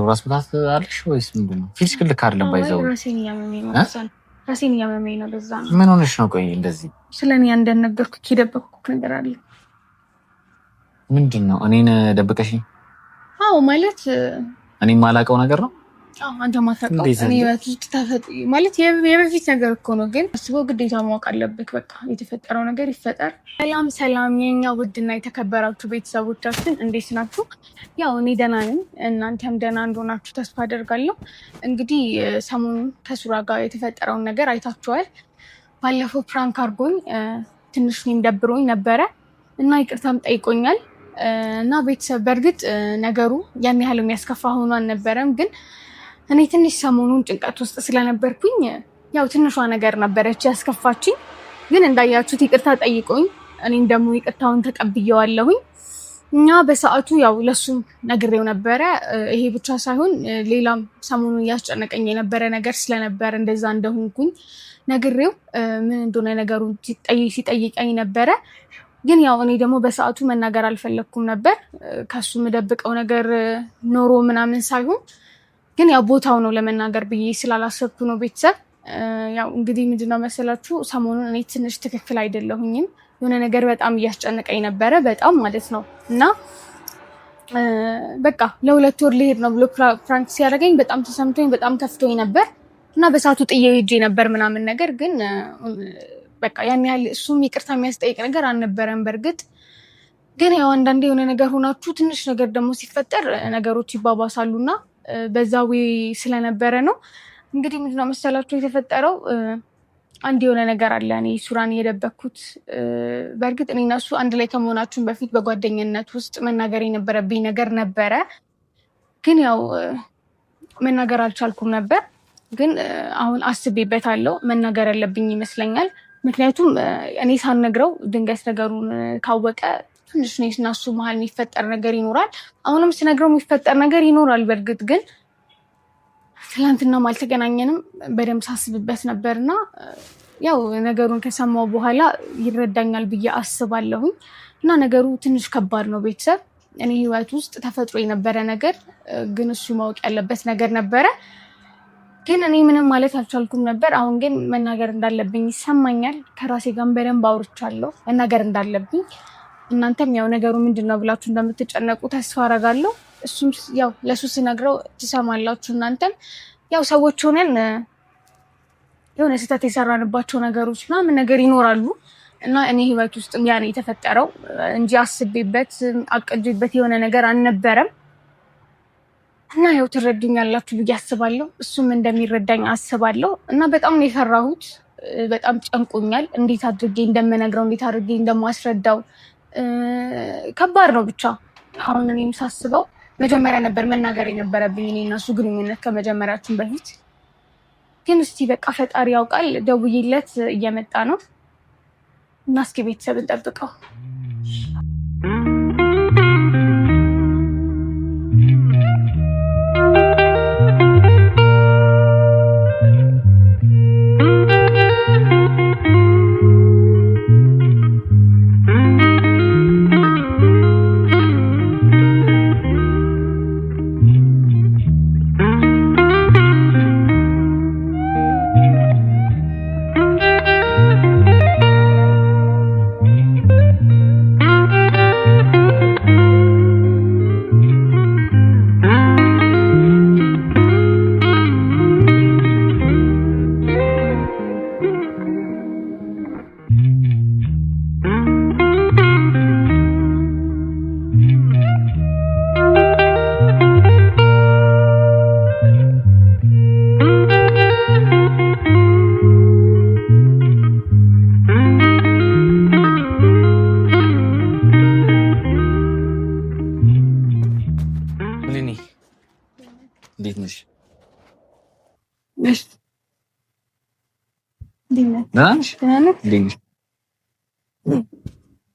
ራስ ምታት አለሽ ወይስ ምንድነው? ፊትሽ ልክ አይደለም። ባይዘው ራሴን እያመመኝ ነው። በዛ ነው። ምን ሆነሽ ነው? ቆይ እንደዚህ ስለኔ እንደነገርኩ ከደበቅኩ ነገር አለ። ምንድነው? እኔን ደብቀሽኝ? አዎ ማለት እኔ የማላውቀው ነገር ነው። አንተ ማታውቀው እኔ በፊት ማለት የበፊት ነገር እኮ ነው፣ ግን አስቦ ግዴታ ማወቅ አለብህ። በቃ የተፈጠረው ነገር ይፈጠር። ሰላም የኛ ውድና የተከበራችሁ ቤተሰቦቻችን እንዴት ናችሁ? ያው እኔ ደህና ነኝ፣ እናንተም ደህና እንደሆናችሁ ተስፋ አደርጋለሁ። እንግዲህ ሰሞኑን ከሱራ ጋር የተፈጠረውን ነገር አይታችኋል። ባለፈው ፕራንክ አድርጎኝ ትንሽ እኔም ደብሮኝ ነበረ እና ይቅርታም ጠይቆኛል እና ቤተሰብ በእርግጥ ነገሩ ያን ያህል የሚያስከፋ ሆኖ አልነበረም፣ ግን እኔ ትንሽ ሰሞኑን ጭንቀት ውስጥ ስለነበርኩኝ ያው ትንሿ ነገር ነበረች ያስከፋችኝ። ግን እንዳያችሁት ይቅርታ ጠይቆኝ እኔም ደግሞ ይቅርታውን ተቀብየዋለሁኝ እና በሰዓቱ ያው ለሱም ነግሬው ነበረ። ይሄ ብቻ ሳይሆን ሌላም ሰሞኑን እያስጨነቀኝ የነበረ ነገር ስለነበረ እንደዛ እንደሆንኩኝ ነግሬው ምን እንደሆነ ነገሩን ሲጠይቀኝ ነበረ። ግን ያው እኔ ደግሞ በሰዓቱ መናገር አልፈለግኩም ነበር፣ ከሱ የምደብቀው ነገር ኖሮ ምናምን ሳይሆን ግን ያው ቦታው ነው ለመናገር ብዬ ስላላሰብኩ ነው። ቤተሰብ ያው እንግዲህ ምንድነው መሰላችሁ ሰሞኑን እኔ ትንሽ ትክክል አይደለሁኝም። የሆነ ነገር በጣም እያስጨነቀኝ ነበረ፣ በጣም ማለት ነው። እና በቃ ለ2 ወር ልሄድ ነው ብሎ ፕራንክ ሲያደርገኝ በጣም ተሰምቶኝ በጣም ከፍቶኝ ነበር እና በሰዓቱ ጥዬው ሄጄ ነበር ምናምን ነገር። ግን በቃ ያን ያህል እሱም ይቅርታ የሚያስጠይቅ ነገር አልነበረም። በእርግጥ ግን ያው አንዳንዴ የሆነ ነገር ሆናችሁ ትንሽ ነገር ደግሞ ሲፈጠር ነገሮች ይባባሳሉና በዛው ስለነበረ ነው። እንግዲህ ምንድነው መሰላችሁ የተፈጠረው አንድ የሆነ ነገር አለ። እኔ ሱራን የደበኩት በእርግጥ እኔና እሱ አንድ ላይ ከመሆናችን በፊት በጓደኝነት ውስጥ መናገር የነበረብኝ ነገር ነበረ፣ ግን ያው መናገር አልቻልኩም ነበር። ግን አሁን አስቤበታለሁ፣ መናገር ያለብኝ ይመስለኛል። ምክንያቱም እኔ ሳልነግረው ድንገት ነገሩን ካወቀ ትንሽ እና እሱ መሀል የሚፈጠር ነገር ይኖራል። አሁንም ስነግረው የሚፈጠር ነገር ይኖራል። በእርግጥ ግን ትላንትናም አልተገናኘንም፣ በደንብ ሳስብበት ነበርና ያው ነገሩን ከሰማው በኋላ ይረዳኛል ብዬ አስባለሁኝ። እና ነገሩ ትንሽ ከባድ ነው ቤተሰብ። እኔ ህይወት ውስጥ ተፈጥሮ የነበረ ነገር ግን እሱ ማወቅ ያለበት ነገር ነበረ። ግን እኔ ምንም ማለት አልቻልኩም ነበር። አሁን ግን መናገር እንዳለብኝ ይሰማኛል። ከራሴ ጋር በደንብ አውርቻለሁ መናገር እንዳለብኝ። እናንተም ያው ነገሩ ምንድነው ብላችሁ እንደምትጨነቁ ተስፋ አደርጋለሁ። እሱም ያው ለሱ ስነግረው ትሰማላችሁ። እናንተም ያው ሰዎች ሆነን የሆነ ስህተት የሰራንባቸው ነገሮች ምናምን ነገር ይኖራሉ እና እኔ ህይወት ውስጥ ያ ነው የተፈጠረው እንጂ አስቤበት አቅጄበት የሆነ ነገር አልነበረም። እና ያው ትረዱኛላችሁ ብዬ አስባለሁ፣ እሱም እንደሚረዳኝ አስባለሁ። እና በጣም ነው የፈራሁት፣ በጣም ጨንቆኛል። እንዴት አድርጌ እንደምነግረው፣ እንዴት አድርጌ እንደማስረዳው ከባድ ነው። ብቻ አሁን እኔም ሳስበው መጀመሪያ ነበር መናገር የነበረብኝ እኔ እና እሱ ግንኙነት ከመጀመሪያችን በፊት። ግን እስቲ በቃ ፈጣሪ ያውቃል። ደውዬለት እየመጣ ነው እና እስኪ ቤተሰብ እንጠብቀው።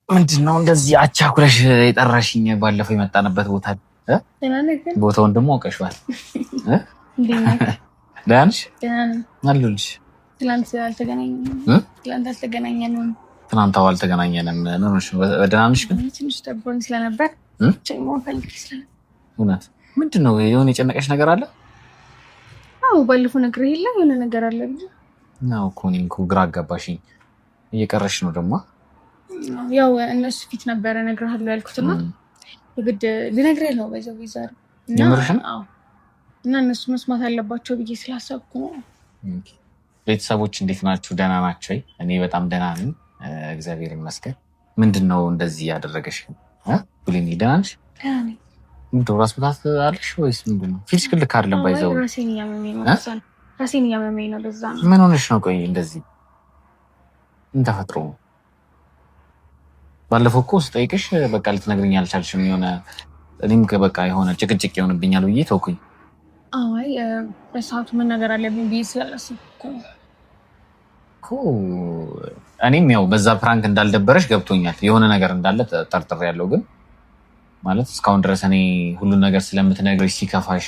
ምንድነው እንደዚህ አቻኩለሽ የጠራሽኝ? ባለፈው የመጣንበት ቦታ ቦታውን ደግሞ አውቀሽዋል። ደህና ነሽ? አለሁልሽ። ትናንት አልተገናኘንም። ደህና ነሽ? ግን ትንሽ ደብሮኝ ስለነበር እውነት ምንድነው የሆነ የጨነቀሽ ነገር አለ? አዎ ባለፈው ነገር የለ የሆነ ነገር አለ ነው እኮ እኔም እኮ ግራ አጋባሽኝ። እየቀረሽ ነው ደግሞ። ያው እነሱ ፊት ነበረ እነግርሃለሁ ያልኩትና የግድ ልነግርህ ነው በዛው ቢዛር እና እነሱ መስማት አለባቸው ብዬ ስላሰብኩ ነው። ቤተሰቦች እንዴት ናችሁ? ደህና ናቸው? እኔ በጣም ደህና ነኝ እግዚአብሔር ይመስገን። ምንድነው እንደዚህ ያደረገሽ? ብሌኒ ደህና ነሽ? ምንድነው ራስ ምታት አለሽ ወይስ ምንድነው? ፊትሽ ልክ አይደለም። ባይዘው ራሴን እያመመኝ ነው። ለዛ ነው። ምን ሆነሽ ነው? ቆይ እንደዚህ ምን ተፈጥሮ? ባለፈው እኮ ስጠይቅሽ በቃ ልትነግሪኝ አልቻልሽም። የሆነ እኔም በቃ የሆነ ጭቅጭቅ ይሆንብኛል ብዬ ተውኩኝ። አይ በሰዓቱ ምን ነገር አለብኝ ብዬ ስላላሰብኩ እኮ እኔም ያው በዛ ፕራንክ እንዳልደበረሽ ገብቶኛል። የሆነ ነገር እንዳለ ጠርጥሬያለሁ። ግን ማለት እስካሁን ድረስ እኔ ሁሉን ነገር ስለምትነግረሽ ሲከፋሽ፣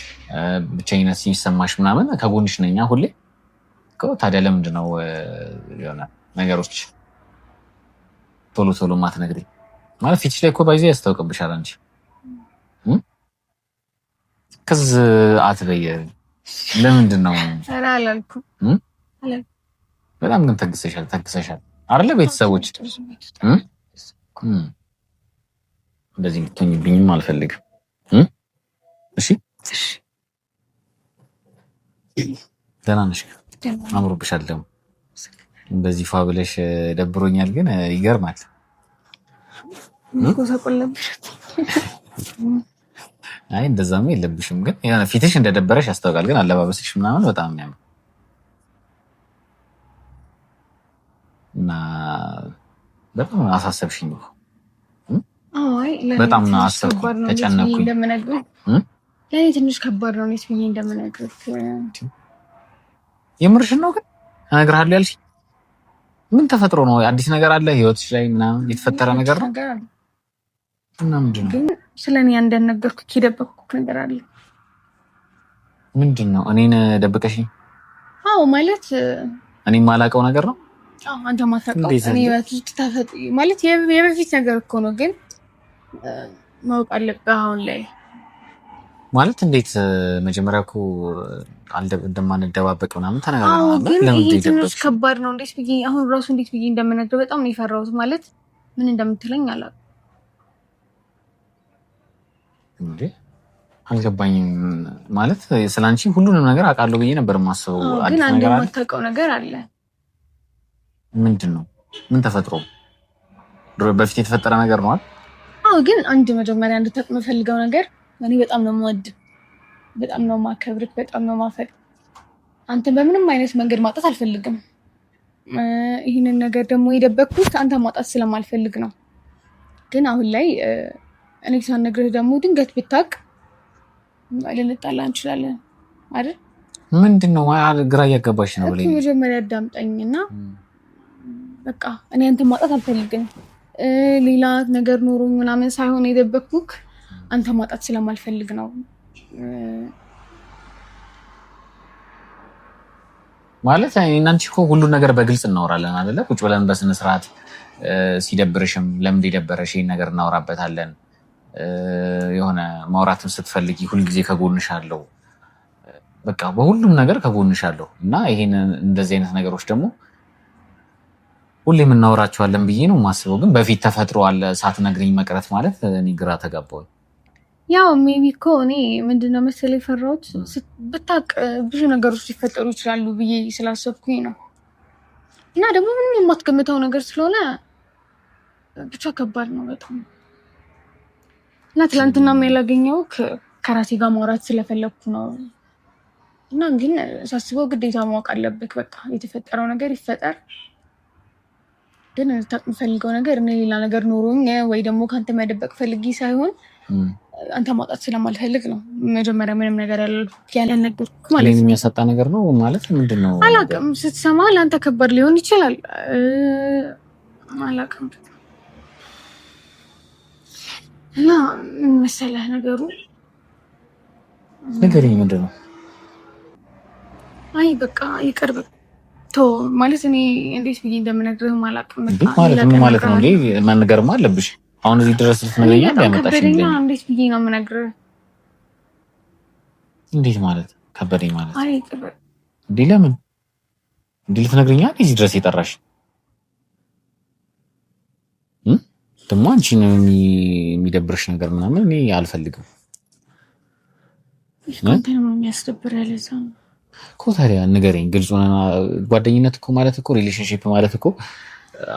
ብቸኝነት ሲሰማሽ ምናምን ከጎንሽ ነኝ ሁሌ። ታዲያ ለምንድን ነው የሆነ ነገሮች ቶሎ ቶሎ ማትነግሪኝ? ማለት ፊትሽ ላይ እኮ ባይዞ ያስታውቅብሻል። አንቺ ከዝ አትበየ ለምንድን ነው? ኧረ አላልኩም። በጣም ግን ተግሰሻል አይደለ? ቤተሰቦች እንደዚህ እንድትሆኝብኝም አልፈልግም። እሺ ደህና ነሽ? አምሮብሻል ደግሞ እንደዚህ ፋ ብለሽ። ደብሮኛል ግን ይገርማል። አይ እንደዛም የለብሽም ግን የሆነ ፊትሽ እንደደበረሽ ያስታውቃል። ግን አለባበስሽ ምናምን በጣም የሚያምር እና በጣም አሳሰብሽኝ። በጣም አሰብኩኝ፣ ተጨነኩኝ። ለእኔ ትንሽ ከባድ ነው ብዬ እንደምነግርህ። የምርሽን ነው? ግን እነግርሃለሁ ያልሽኝ ምን ተፈጥሮ ነው? አዲስ ነገር አለ ህይወትሽ ላይ ምናምን የተፈጠረ ነገር ነው? እና ምንድን ነው? ግን ስለኔ እንደነገርኩህ የደበቅኩህ ነገር አለ። ምንድን ነው? እኔን ደብቀሽኝ? አዎ ማለት እኔ የማላውቀው ነገር ነው? አዎ አንተ ማታውቀው እኔ ማለት የበፊት ነገር እኮ ነው። ግን ማወቅ አለብህ አሁን ላይ። ማለት እንዴት? መጀመሪያ እኮ እንደማንደባበቅ ምናምን ተነጋግረን ነበር። ይሄ ትንሽ ከባድ ነው። እንዴት ብዬ አሁን ራሱ እንዴት ብዬ እንደምነግርህ በጣም ነው የፈራሁት። ማለት ምን እንደምትለኝ አላውቅም። እንዴ አልገባኝም። ማለት ስላንቺ ሁሉንም ነገር አውቃለሁ ብዬ ነበር የማስበው። ግን አንድ የማታውቀው ነገር አለ። ምንድን ነው? ምን ተፈጥሮ? በፊት የተፈጠረ ነገር ነው? አዎ ግን አንድ መጀመሪያ እንድታውቅ የምፈልገው ነገር እኔ በጣም ነው የምወድህ፣ በጣም ነው የማከብርህ፣ በጣም ነው የማፈቅርህ። አንተን በምንም አይነት መንገድ ማጣት አልፈልግም። ይህንን ነገር ደግሞ የደበቅኩት አንተ ማጣት ስለማልፈልግ ነው። ግን አሁን ላይ እኔ ሳልነግርህ ደግሞ ድንገት ብታውቅ ልንጣላ እንችላለን አይደል? ምንድን ነው? ግራ እያገባሽ ነው ብለኝ። መጀመሪያ አዳምጠኝና በቃ እኔ አንተን ማጣት አልፈልግም። ሌላ ነገር ኖሮ ምናምን ሳይሆን የደበቅኩህ አንተ ማጣት ስለማልፈልግ ነው። ማለት እናንቺ እኮ ሁሉን ነገር በግልጽ እናወራለን አይደለ? ቁጭ ብለን በስነ ስርዓት ሲደብርሽም ለምን የደበረሽ ይሄን ነገር እናወራበታለን። የሆነ ማውራትም ስትፈልጊ ሁልጊዜ ከጎንሽ አለው። በቃ በሁሉም ነገር ከጎንሽ አለው እና ይሄን እንደዚህ አይነት ነገሮች ደግሞ ሁሌም እናወራቸዋለን ብዬ ነው የማስበው። ግን በፊት ተፈጥሯል ሳትነግሪኝ መቅረት ማለት እኔ ግራ ተጋባሁኝ። ያው ሜቢ እኮ እኔ ምንድነው መሰለኝ የፈራሁት ብታውቅ ብዙ ነገሮች ሊፈጠሩ ይችላሉ ብዬ ስላሰብኩኝ ነው። እና ደግሞ ምንም የማትገምተው ነገር ስለሆነ ብቻ ከባድ ነው በጣም። እና ትላንትና ያላገኘው ከራሴ ጋር ማውራት ስለፈለግኩ ነው። እና ግን ሳስበው ግዴታ ማወቅ አለብህ። በቃ የተፈጠረው ነገር ይፈጠር። ግን እንድታውቅ የምፈልገው ነገር እኔ ሌላ ነገር ኖሮኝ ወይ ደግሞ ከአንተ መደበቅ ፈልጊ ሳይሆን አንተ ማውጣት ስለማልፈልግ ነው። መጀመሪያ ምንም ነገር ያልነገርኩህ ማለት ነው። የሚያሳጣ ነገር ነው ማለት ምንድን ነው? አላውቅም። ስትሰማ ለአንተ ከባድ ሊሆን ይችላል። አላውቅም። እና ምን መሰለህ ነገሩ ንገሪኝ። ምንድን ነው? አይ በቃ ይቅር ማለት እኔ እንዴት ብዬ እንደምነግርህ አላውቅም። ማለት ምን ማለት ነው? መነገርማ አለብሽ። አሁን እዚህ ድረስ ልትነግሪኝ ያመጣሽ እንዴት ብዬ ነው የምነግርህ? እንዴት ማለት ከበደኝ ማለት? አይ ከበደ እንዴ ለምን እንዴ ልትነግሪኛ እዚህ ድረስ የጠራሽ? ደግሞ አንቺን የሚደብርሽ ነገር ምናምን እኔ አልፈልግም። አንተን ነው የሚያስደብር ያለ ሰው እኮ ታዲያ ንገረኝ። ግልጽ ሆነ ጓደኝነት እኮ ማለት እኮ ሪሌሽንሺፕ ማለት እኮ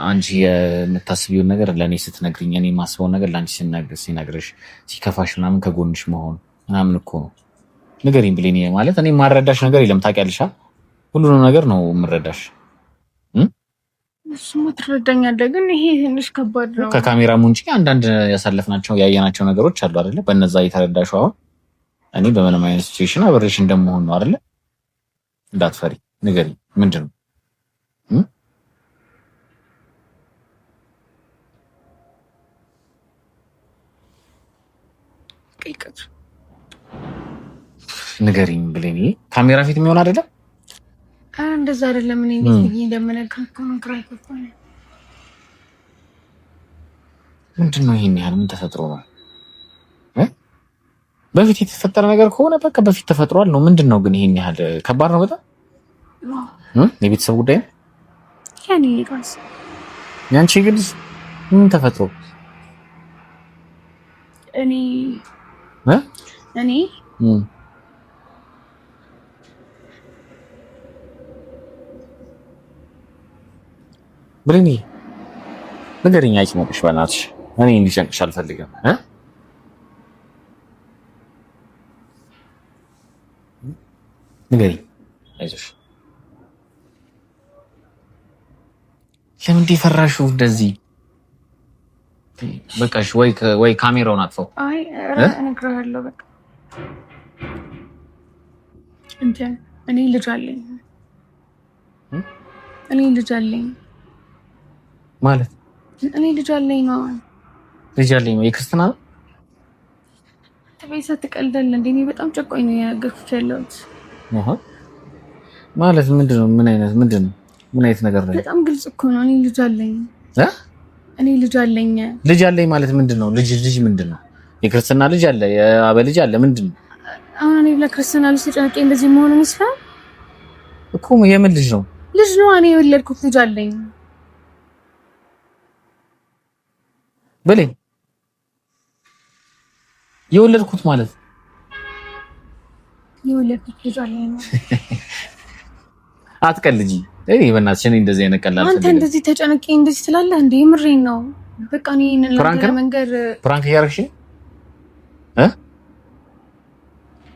አንቺ የምታስቢውን ነገር ለእኔ ስትነግሪኝ እኔ የማስበውን ነገር ለአንቺ ሲነግርሽ ሲከፋሽ ምናምን ከጎንሽ መሆን ምናምን እኮ ነው። ንገሪኝ ብሌን ማለት እኔ የማረዳሽ ነገር የለም ታውቂያለሽ። ሁሉንም ነገር ነው የምረዳሽ። እሱማ ትረዳኛለህ፣ ግን ይሄ ትንሽ ከባድ ነው። ከካሜራም ውጪ አንዳንድ ያሳለፍናቸው ያየናቸው ነገሮች አሉ አይደለ? በነዛ የተረዳሽው አሁን እኔ በምንም አይነት ሲቹዌሽን አብሬሽ እንደምሆን ነው አይደለ? እንዳትፈሪ ንገሪኝ፣ ምንድን ነው? ንገሪኝ ብሌን፣ ካሜራ ፊት የሚሆን አይደለም። እንደዛ አይደለም። እኔ እንዴት ብዬ እንደምነካከው ነው ግራ ይገባኝ። ምንድን ነው ይሄን ያህል? ምን ተፈጥሮ ነው? በፊት የተፈጠረ ነገር ከሆነ በቃ በፊት ተፈጥሯል ነው። ምንድን ነው ግን ይሄን ያህል ከባድ ነው በጣም? የቤተሰብ ጉዳይ ነው ያኔ ራስ ያንቺ ግን ምን ተፈጥሮ? እኔ ብሌኒ ንገሪኝ፣ አይጭነቅሽ በእናትሽ። እኔ እንዲጨንቅሽ አልፈልግም። ንገሪኝ፣ አይዞሽ። ለምን እንደፈራሽው እንደዚህ? በቃሽ። ወይ ካሜራውን አጥፈው። አይ እነግርሃለሁ። በቃ እኔ ልጅ አለኝ። ማለት እኔ ልጅ አለኝ ነው። ልጅ አለኝ ነው? የክርስትና ነው? ተበይሳ ትቀልዳለህ እንዴ? እኔ በጣም ጨቆኝ ነው ያገርኩት ያለሁት። ማለት ምንድነው? ምን አይነት ነገር ነው? በጣም ግልጽ እኮ ነው። እኔ ልጅ አለኝ። እኔ ልጅ አለኝ። ልጅ አለኝ ማለት ምንድነው? ልጅ ምንድነው? የክርስትና ልጅ አለ፣ የአበ ልጅ አለ። ምንድነው አሁን? እኔ ለክርስትና ልጅ ተጨንቄ እንደዚህ መሆኑን ይስፋል እኮ። የምን ልጅ ነው? ልጅ ነው። እኔ የወለድኩት ልጅ አለኝ። በለኝ። የወለድኩት ማለት የወለድኩት ልጅ አለኝ። አትቀልጂ። በእናትሽ እኔ እንደዚህ አይነት ቀላል አንተ እንደዚህ ተጨነቄ እንደዚህ ትላለህ እንዴ? የምሬን ነው። በቃ እኔ መንገድ ፕራንክ እያደረግሽ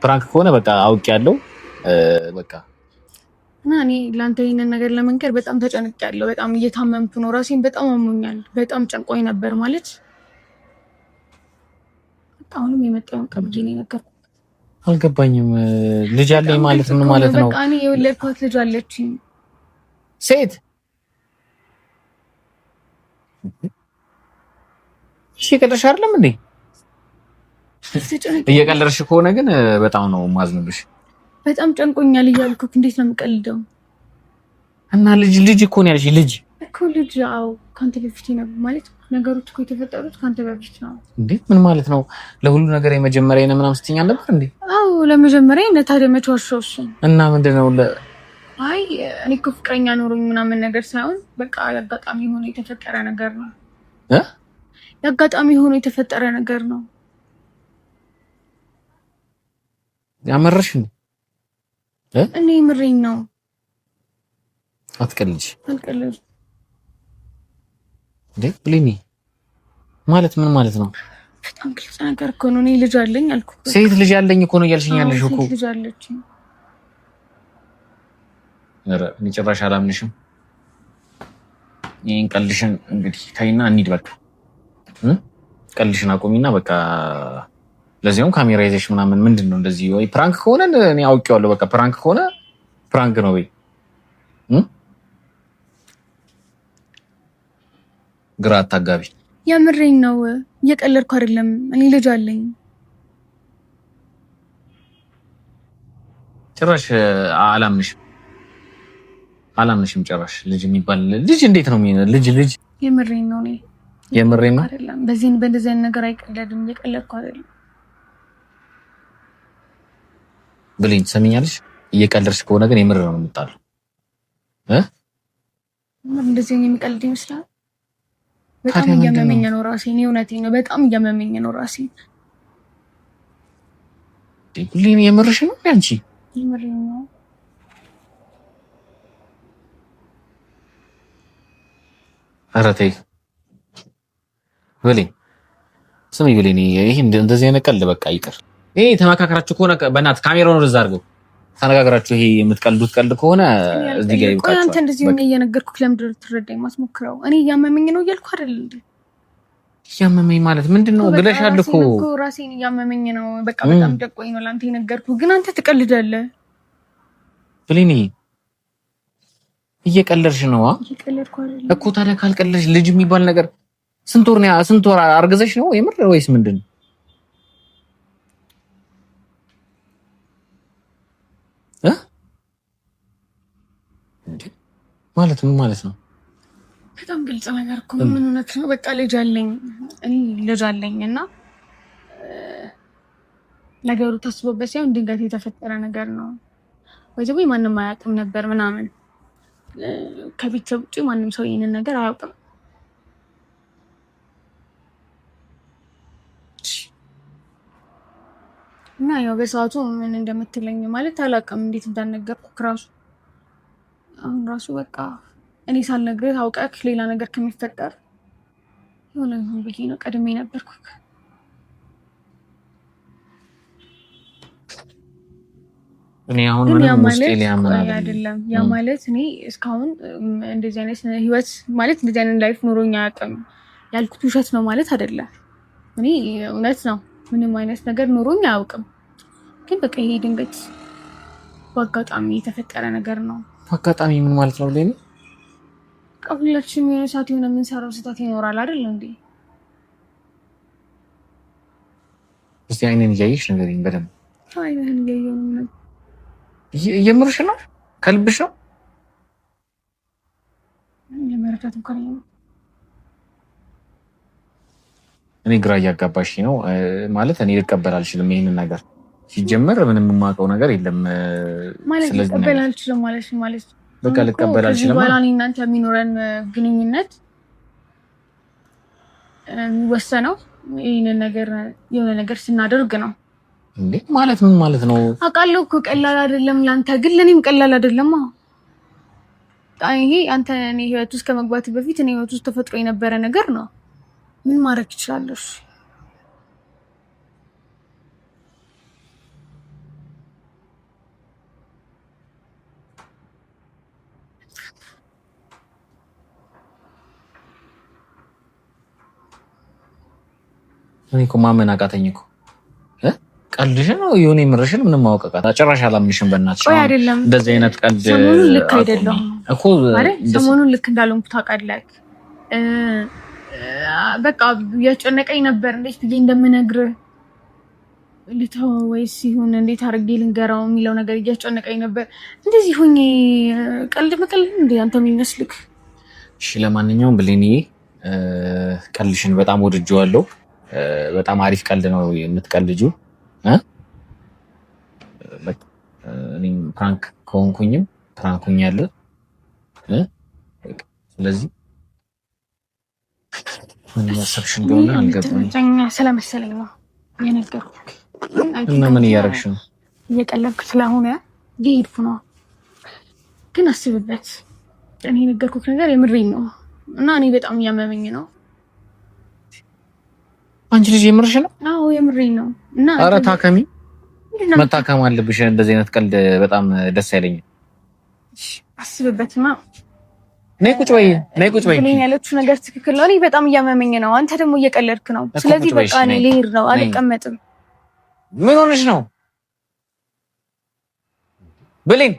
ፕራንክ ከሆነ በቃ አውቄያለሁ። በቃ እና እኔ ለአንተ ይሄንን ነገር ለመንገር በጣም ተጨንቄያለሁ። በጣም እየታመምኩ ነው። ራሴን በጣም አሞኛል። በጣም ጨንቆኝ ነበር ማለት አሁንም የመጣውን ቀብጄ ነው የነገርኩት። አልገባኝም። ልጅ አለኝ ማለት ምን ማለት ነው? በቃ እኔ የወለድኳት ልጅ አለችኝ። ሴት? እሺ ቀለሽ አይደለም እንዴ? እየቀለድሽ ከሆነ ግን በጣም ነው ማዝንብሽ። በጣም ጨንቆኛል እያልኩት እንዴት ነው የምቀልደው? እና ልጅ እኮ ነው ያልሽ። ልጅ አዎ፣ ካንተ በፊት ነው ማለት ነገሮች እኮ የተፈጠሩት ካንተ በፊት ነው እንዴ? ምን ማለት ነው? ለሁሉ ነገር የመጀመሪያ ነው ምናምን ስትይኝ ነበር እንዴ? አዎ ለመጀመሪያ ነው። ታዲያ መች ዋሻው እሱ? እና ምንድነው? አይ እኔ እኮ ፍቅረኛ ኖሮኝ ምናምን ነገር ሳይሆን በቃ ያጋጣሚ ሆኖ የተፈጠረ ነገር ነው። ያጋጣሚ ሆኖ የተፈጠረ ነገር ነው። ያመረሽ እንዴ? እኔ ምሬኝ ነው። አትቀልጂ። አልቀልጅ እንዴ ብሌኒ ማለት ምን ማለት ነው? በጣም ግልጽ ነገር እኮ ነው። እኔ ልጅ አለኝ አልኩት። ሴት ልጅ አለኝ እኮ ነው እያልሽኝ ያለሽ እኮ። ሴት ልጅ አለችኝ። ኧረ እኔ ጭራሽ አላምንሽም። ይሄን ቀልድሽን እንግዲህ ተይና እንሂድ በቃ። ቀልድሽን አቁሚና በቃ። ለዚያውም ካሜራ ይዘሽ ምናምን ምንድነው እንደዚህ? ወይ ፕራንክ ከሆነ እኔ አውቄዋለሁ። በቃ ፕራንክ ከሆነ ፕራንክ ነው ወይ? ግራ አታጋቢ። የምሬኝ ነው። እየቀለድኩ አይደለም። እኔ ልጅ አለኝ። ጭራሽ አላምንሽም ጭራሽ። ልጅ የሚባል ልጅ እንዴት ነው ልጅ? የምሬኝ ነው። እኔ የምሬኝ ነው አይደለም። በዚህ አይነት ነገር አይቀለድም። እየቀለድኩ አይደለም። ብሌን ትሰሚኛለሽ? እየቀለድሽ ከሆነ ግን የምር ነው የምጣለው። እንደዚህ የሚቀልድ ይመስላል። በጣም እያመመኝ ነው ራሴን። እውነቴን ነው፣ በጣም እያመመኝ ነው ራሴን። ብሌን የምርሽ ነው? አንቺ የምሬን ነው። ኧረ ተይ ብሌን፣ ስሚ ብሌን፣ ይሄ እንደዚህ አይነት ቀልድ በቃ ይቅር። ይሄ ተመካከራችሁ ከሆነ በእናትህ ካሜራውን ወደዛ አድርገው ተነጋግራችሁ። ይሄ የምትቀልዱት ቀልድ ከሆነ እዚህ ጋር ይብቃችሁ። አንተ እንደዚህ ሆነ እየነገርኩህ ለምንድን ነው ልትረዳኝ ማትሞክረው? እኔ እያመመኝ ነው እያልኩህ አይደል እንዴ? እያመመኝ ማለት ምንድነው ብለሻል እኮ። ራሴን እያመመኝ ነው በቃ በጣም ደቆኝ ነው ለአንተ የነገርኩህ፣ ግን አንተ ትቀልዳለህ። ብሌን እየቀለድሽ ነው እየቀለድኩ አይደል እኮ። ታዲያ ካልቀለድሽ ልጅ የሚባል ነገር ስንት ወር አርግዘሽ ነው የምር ወይስ ምንድነው? ማለት ምን ማለት ነው? በጣም ግልጽ ነገር እኮ ምን እውነት ነው። በቃ ልጅ አለኝ እና ነገሩ ታስቦበት ሳይሆን ድንገት የተፈጠረ ነገር ነው። ወይ ማንም አያውቅም ነበር ምናምን። ከቤተሰብ ውጭ ማንም ሰው ይሄንን ነገር አያውቅም። እና ያው በሰዓቱ ምን እንደምትለኝ ማለት አላውቅም፣ እንዴት እንዳልነገርኩህ ራሱ አሁን ራሱ በቃ እኔ ሳልነግርህ አውቀህ ሌላ ነገር ከሚፈጠር የሆነ ይሁን ብዬ ነው ቀድሜ ነበርኩህ። እኔ አሁን ምንም ውስጤ ሊያምን አይደለም። ያ ማለት እኔ እስካሁን እንደዚህ አይነት ህይወት ማለት እንደዚህ አይነት ላይፍ ኖሮኝ አያውቅም። ያልኩት ውሸት ነው ማለት አይደለም። እኔ እውነት ነው ምንም አይነት ነገር ኖሮኝ አያውቅም። ግን በቃ ይሄ ድንገት በአጋጣሚ የተፈጠረ ነገር ነው። አጋጣሚ ምን ማለት ነው? ለኔ ሁላችንም የሆነ ሰዓት የሆነ የምንሰራው ስህተት ይኖራል አይደል እንዴ? እስቲ አይኔን እያየሽ ንገሪኝ በደንብ። አይኔን እያየሁ ነው። የምርሽ ነው? ከልብሽ ነው? የመረዳት እንኳን እኔ ግራ እያጋባሽ ነው ማለት እኔ ልቀበል አልችልም ይሄንን ነገር። ሲጀመር ምንም የማውቀው ነገር የለም ማለት ልቀበል አልችልም ማለት በቃ ልቀበል አልችልም። በኋላ እኔ እናንተ የሚኖረን ግንኙነት የሚወሰነው ይሄንን ነገር የሆነ ነገር ስናደርግ ነው። እንዴ ማለት ምን ማለት ነው? አውቃለሁ እኮ ቀላል አይደለም ላንተ፣ ግን ለኔም ቀላል አይደለም። ይሄ አንተ እኔ ህይወት ውስጥ ከመግባት በፊት እኔ ህይወት ውስጥ ተፈጥሮ የነበረ ነገር ነው። ምን ማድረግ ትችላለሽ? እኔ እኮ ማመን አቃተኝ እኮ። ቀልድሽ ነው የሆነ የምርሽን ምንም ማወቀቃት ጭራሽ አላምንሽም። በእናትሽ ቆይ አይደለም እንደዚህ አይነት ቀልድ ሰሞኑን ልክ አይደለም እኮ ማለት ሰሞኑን ልክ እንዳልሆንኩ ታውቃለህ። በቃ እያስጨነቀኝ ነበር እንዴት ብዬ እንደምነግርህ ልተው ወይስ ይሁን እንዴት አድርጌ ልንገራው የሚለው ነገር እያስጨነቀኝ ነበር። እንደዚህ ሆኜ ቀልድ መቀልድ እንዴ አንተ የሚመስልክ? እሺ ለማንኛውም ብሌንዬ ቀልድሽን በጣም ወድጄዋለሁ። በጣም አሪፍ ቀልድ ነው የምትቀልጂው። እኔም ፕራንክ ከሆንኩኝም ፕራንክ ሆኛለሁ። ስለዚህ ምን ያሰብሽ እንደሆነ አልገባኝም። ስለመሰለኝ ነው የነገርኩህ። እና ምን እያደረግሽ ነው? እየቀለድኩ ስለሆነ እየሄድኩ ነው። ግን አስብበት። እኔ የነገርኩህ ነገር የምሬን ነው እና እኔ በጣም እያመመኝ ነው። አንቺ ልጅ የምርሽ ነው? አዎ የምሬን ነው። እና ኧረ ታከሚ፣ መታከም አለብሽ። እንደዚህ አይነት ቀልድ በጣም ደስ አይለኝም። አስብበትማ። ነይ ቁጭ በይ፣ ነይ ቁጭ በይ። እኔ ያለችው ነገር ትክክል ነው። እኔ በጣም እያመመኝ ነው። አንተ ደግሞ እየቀለድክ ነው። ስለዚህ በቃ እኔ ልሄድ ነው፣ አልቀመጥም። ምን ሆነሽ ነው ብሌን?